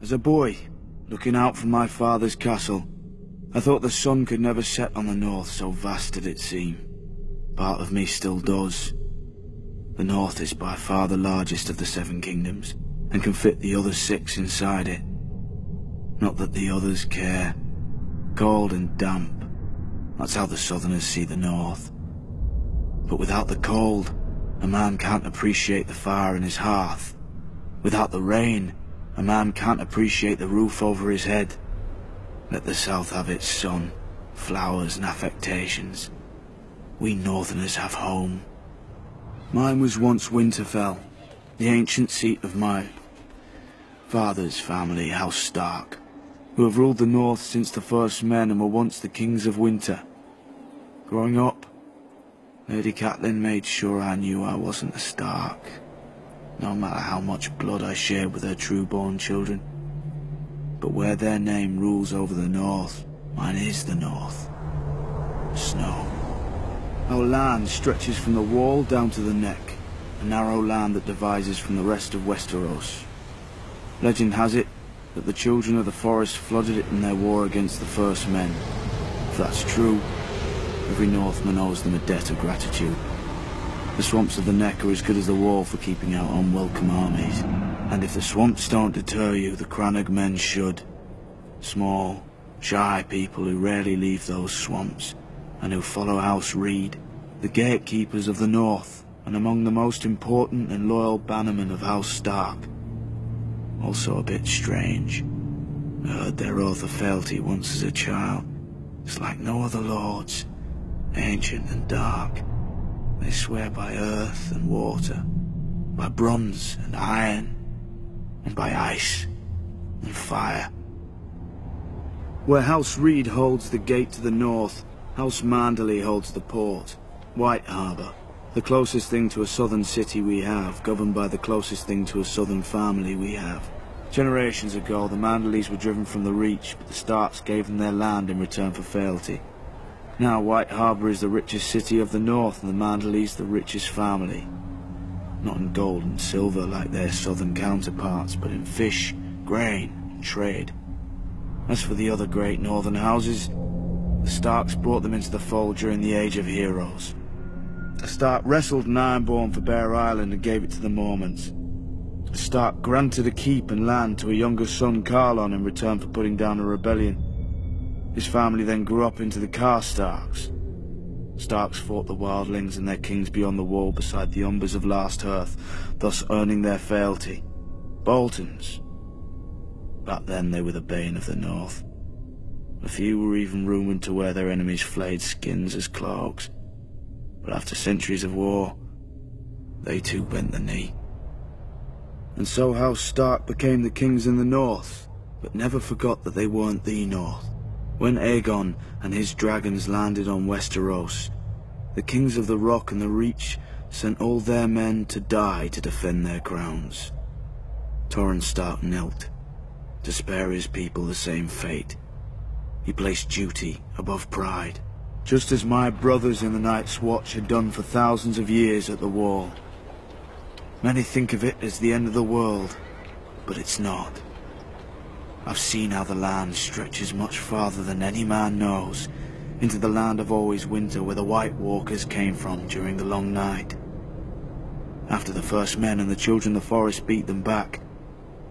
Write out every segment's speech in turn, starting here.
As a boy, looking out from my father's castle, I thought the sun could never set on the north, so vast did it seem. Part of me still does. The north is by far the largest of the 7 kingdoms, and can fit the other 6 inside it. Not that the others care. Cold and damp. That's how the southerners see the north. But without the cold, a man can't appreciate the fire in his hearth. Without the rain, a man can't appreciate the roof over his head. Let the south have its sun, flowers and affectations. We northerners have home. Mine was once Winterfell, the ancient seat of my father's family, House Stark, who have ruled the north since the first men and were once the kings of winter. Growing up, Lady Catelyn made sure I knew I wasn't a Stark, no matter how much blood I shared with her true-born children. But where their name rules over the north, mine is the north. Snow. Our land stretches from the wall down to the neck, a narrow land that divides us from the rest of Westeros. Legend has it that the children of the forest flooded it in their war against the first men. If that's true, every Northman owes them a debt of gratitude. The swamps of the neck are as good as the wall for keeping out unwelcome armies. And if the swamps don't deter you, the Crannog men should. Small, shy people who rarely leave those swamps, and who follow House Reed, the gatekeepers of the north, and among the most important and loyal bannermen of House Stark. Also a bit strange. I heard their oath of fealty once as a child. It's like no other lords, ancient and dark. They swear by earth and water, by bronze and iron, and by ice and fire. Where House Reed holds the gate to the north, House Manderley holds the port, White Harbour, the closest thing to a southern city we have, governed by the closest thing to a southern family we have. Generations ago, the Manderleys were driven from the Reach, but the Starks gave them their land in return for fealty. Now White Harbour is the richest city of the north, and the Manderleys the richest family. Not in gold and silver like their southern counterparts, but in fish, grain, and trade. As for the other great northern houses, the Starks brought them into the fold during the Age of Heroes. The Stark wrestled an Ironborn for Bear Island and gave it to the Mormonts. The Stark granted a keep and land to a younger son, Carlon, in return for putting down a rebellion. His family then grew up into the Karstarks. Starks fought the wildlings and their kings beyond the wall beside the Umbers of Last Earth, thus earning their fealty. Boltons. Back then they were the bane of the north. A few were even rumoured to wear their enemies' flayed skins as cloaks. But after centuries of war, they too bent the knee. And so House Stark became the kings in the north, but never forgot that they weren't the north. When Aegon and his dragons landed on Westeros, the kings of the Rock and the Reach sent all their men to die to defend their crowns. Torrhen Stark knelt, to spare his people the same fate. He placed duty above pride, just as my brothers in the Night's Watch had done for thousands of years at the Wall. Many think of it as the end of the world, but it's not. I've seen how the land stretches much farther than any man knows, into the land of always winter where the White Walkers came from during the long night. After the first men and the children of the forest beat them back,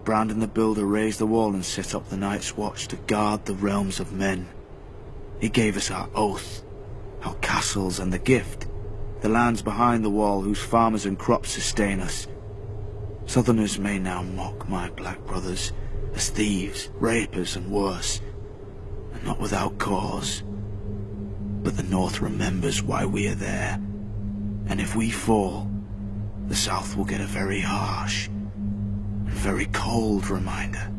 Brandon the Builder raised the wall and set up the Night's Watch to guard the realms of men. He gave us our oath, our castles and the gift, the lands behind the wall whose farmers and crops sustain us. Southerners may now mock my black brothers as thieves, rapers and worse, and not without cause. But the North remembers why we are there, and if we fall, the South will get a very harsh and very cold reminder.